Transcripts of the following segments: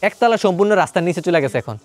একতলা সম্পূর্ণ রাস্তার নিচে চলে গেছে এখন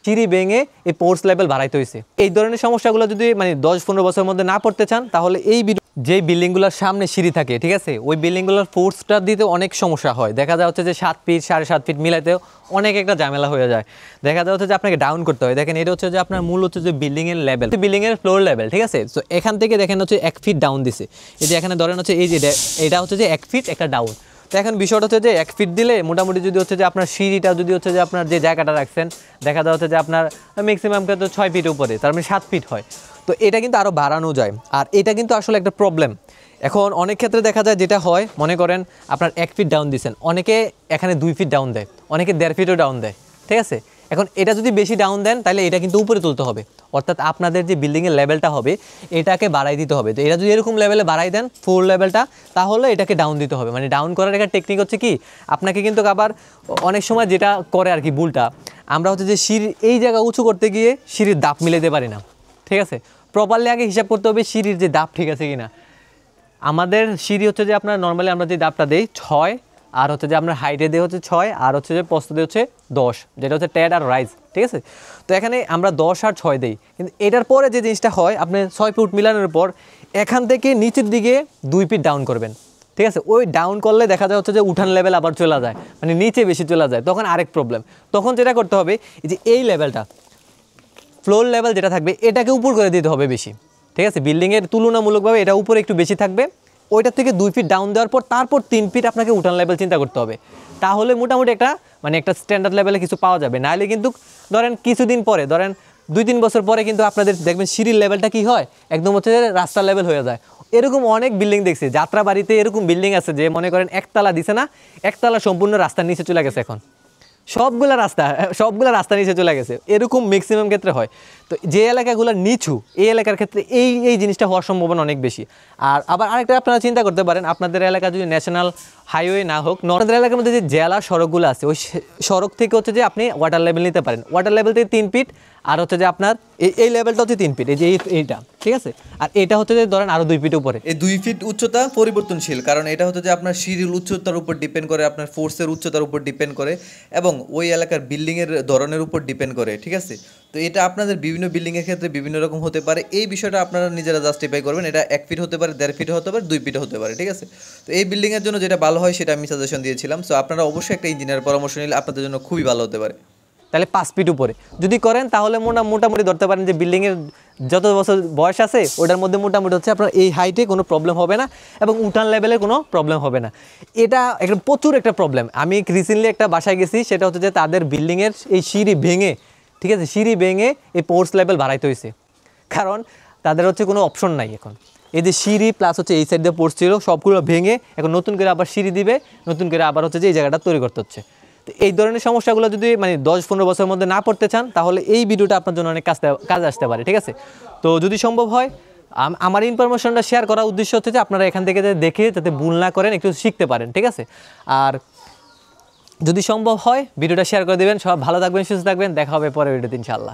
সিঁড়ি ভেঙে এই পোর্স লেভেল বাড়াইতে হয়েছে এই ধরনের সমস্যাগুলো যদি মানে 10-15 বছরের মধ্যে না পড়তে চান তাহলে এই যে বিল্ডিংগুলোর সামনে সিঁড়ি থাকে ঠিক আছে ওই বিল্ডিংগুলোর ফোর্সটা দিতে অনেক সমস্যা হয় দেখা যাচ্ছে যে 7 ফিট 7.5 ফিট মিলাইতেও অনেক একটা ঝামেলা হয়ে যায় দেখা যাচ্ছে যে আপনাকে ডাউন করতে হয় দেখেন এটা হচ্ছে যে আপনার মূল হচ্ছে যে বিল্ডিংয়ের লেভেল বিল্ডিংয়ের ফ্লোর লেভেল ঠিক আছে তো এখান থেকে দেখেন হচ্ছে 1 ফিট ডাউন দিছে এই যে এখানে ধরেন হচ্ছে এই যে এটা হচ্ছে যে 1 ফিট একটা ডাউন তো এখন বিষয়টা হচ্ছে যে 1 ফিট দিলে মোটামুটি যদি হচ্ছে যে আপনার সিঁড়িটা যদি হচ্ছে যে আপনার যে জায়গাটা রাখছেন দেখা যাচ্ছে যে আপনার ম্যাক্সিমাম কিন্তু 6 ফিট উপরে তার মানে 7 ফিট হয় তো এটা কিন্তু আরও বাড়ানো যায় আর এটা কিন্তু আসলে একটা প্রবলেম এখন অনেক ক্ষেত্রে দেখা যায় যেটা হয় মনে করেন আপনার 1 ফিট ডাউন দিচ্ছেন অনেকে এখানে 2 ফিট ডাউন দেয় অনেকে 1.5 ফিটও ডাউন দেয় ঠিক আছে এখন এটা যদি বেশি ডাউন দেন তাহলে এটা কিন্তু উপরে তুলতে হবে অর্থাৎ আপনাদের যে বিল্ডিংয়ের লেভেলটা হবে এটাকে বাড়াই দিতে হবে তো এটা যদি এরকম লেভেলে বাড়াই দেন ফুল লেভেলটা তাহলে এটাকে ডাউন দিতে হবে মানে ডাউন করার একটা টেকনিক হচ্ছে কি আপনাকে কিন্তু আবার অনেক সময় যেটা করে আর কি ভুলটা আমরা হচ্ছে যে সিঁড়ি এই জায়গা উঁচু করতে গিয়ে সিঁড়ির দাপ মিলাতে পারি না ঠিক আছে প্রপারলি আগে হিসাব করতে হবে সিঁড়ির যে দাপ ঠিক আছে কিনা আমাদের সিঁড়ি হচ্ছে যে আপনার নর্মালি আমরা যে দাপটা দিই 6 আর হচ্ছে যে আপনার হাইটে দিয়ে হচ্ছে 6 আর হচ্ছে যে প্রস্থ দিয়ে হচ্ছে 10 যেটা হচ্ছে ট্যাড আর রাইজ ঠিক আছে তো এখানে আমরা 10 আর 6 দিই কিন্তু এটার পরে যে জিনিসটা হয় আপনি 6 ফুট মিলানোর পর এখান থেকে নিচের দিকে 2 ফিট ডাউন করবেন ঠিক আছে ওই ডাউন করলে দেখা যায় হচ্ছে যে উঠান লেভেল আবার চলে যায় মানে নিচে বেশি চলে যায় তখন আরেক প্রবলেম তখন যেটা করতে হবে যে এই লেভেলটা ফ্লোর লেভেল যেটা থাকবে এটাকে উপর করে দিতে হবে বেশি ঠিক আছে বিল্ডিংয়ের তুলনামূলকভাবে এটা উপরে একটু বেশি থাকবে ওইটার থেকে 2 ফিট ডাউন দেওয়ার পর তারপর 3 ফিট আপনাকে উঠান লেভেল চিন্তা করতে হবে তাহলে মোটামুটি একটা মানে একটা স্ট্যান্ডার্ড লেভেলে কিছু পাওয়া যাবে নাহলে কিন্তু ধরেন কিছুদিন পরে ধরেন 2-3 বছর পরে কিন্তু আপনাদের দেখবেন সিঁড়ির লেভেলটা কি হয় একদম হচ্ছে যে রাস্তার লেভেল হয়ে যায় এরকম অনেক বিল্ডিং দেখছি যাত্রাবাড়িতে এরকম বিল্ডিং আছে যে মনে করেন একতলা দিছে না একতলা সম্পূর্ণ রাস্তার নিচে চলে গেছে এখন সবগুলা রাস্তা নিচে চলে গেছে এরকম ম্যাক্সিমাম ক্ষেত্রে হয় তো যে এলাকাগুলো নিচু এই এলাকার ক্ষেত্রে এই জিনিসটা হওয়ার সম্ভাবনা অনেক বেশি আর আবার আরেকটা আপনারা চিন্তা করতে পারেন আপনাদের এলাকা যদি ন্যাশনাল হাইওয়ে না হোক আপনাদের এলাকার মধ্যে যে জেলা সড়কগুলো আছে ওই সড়ক থেকে হচ্ছে যে আপনি ওয়াটার লেভেল নিতে পারেন ওয়াটার লেভেল থেকে 3 ফিট আর হচ্ছে যে আপনার এই লেভেলটা হচ্ছে 3 ফিট এই যে এইটা ঠিক আছে আর এটা হচ্ছে যে ধরেন আরও 2 ফিট উপরে এই 2 ফিট উচ্চতা পরিবর্তনশীল কারণ এটা হচ্ছে যে আপনার সিঁড়ির উচ্চতার উপর ডিপেন্ড করে আপনার ফোর্সের উচ্চতার উপর ডিপেন্ড করে এবং ওই এলাকার বিল্ডিংয়ের ধরনের উপর ডিপেন্ড করে ঠিক আছে তো এটা আপনাদের বিভিন্ন বিল্ডিংয়ের ক্ষেত্রে বিভিন্ন রকম হতে পারে এই বিষয়টা আপনারা নিজেরা জাস্টিফাই করবেন এটা 1 ফিট হতে পারে 1.5 ফিট হতে পারে 2 ফিট হতে পারে ঠিক আছে তো এই বিল্ডিংয়ের জন্য যেটা ভালো হয় সেটা আমি সাজেশন দিয়েছিলাম সো আপনারা অবশ্যই একটা ইঞ্জিনিয়ার পরামর্শ নিলে আপনাদের জন্য খুবই ভালো হতে পারে তাহলে 5 ফিট উপরে যদি করেন তাহলে মোটামুটি ধরতে পারেন যে বিল্ডিংয়ের যত বছর বয়স আছে ওটার মধ্যে মোটামুটি হচ্ছে আপনার এই হাইটে কোনো প্রবলেম হবে না এবং উঠান লেভেলে কোনো প্রবলেম হবে না এটা একটা প্রচুর একটা প্রবলেম আমি রিসেন্টলি একটা বাসায় গেছি সেটা হচ্ছে যে তাদের বিল্ডিংয়ের এই সিঁড়ি ভেঙে ঠিক আছে সিঁড়ি ভেঙে এই পোর্স লেভেল বাড়াইতে হয়েছে কারণ তাদের হচ্ছে কোনো অপশন নাই এখন এই যে সিঁড়ি প্লাস হচ্ছে এই সাইড দিয়ে পোর্স ছিল সবগুলো ভেঙে এখন নতুন করে আবার সিঁড়ি দিবে নতুন করে আবার হচ্ছে যে এই জায়গাটা তৈরি করতে হচ্ছে তো এই ধরনের সমস্যাগুলো যদি মানে 10-15 বছরের মধ্যে না পড়তে চান তাহলে এই ভিডিওটা আপনার জন্য অনেক কাজে আসতে পারে ঠিক আছে তো যদি সম্ভব হয় আমার ইনফরমেশনটা শেয়ার করার উদ্দেশ্য হচ্ছে যে আপনারা এখান থেকে দেখে যাতে ভুল না করেন একটু শিখতে পারেন ঠিক আছে আর যদি সম্ভব হয় ভিডিওটা শেয়ার করে দেবেন সব ভালো থাকবেন সুস্থ থাকবেন দেখা হবে পরের ভিডিওতে ইনশাআল্লাহ।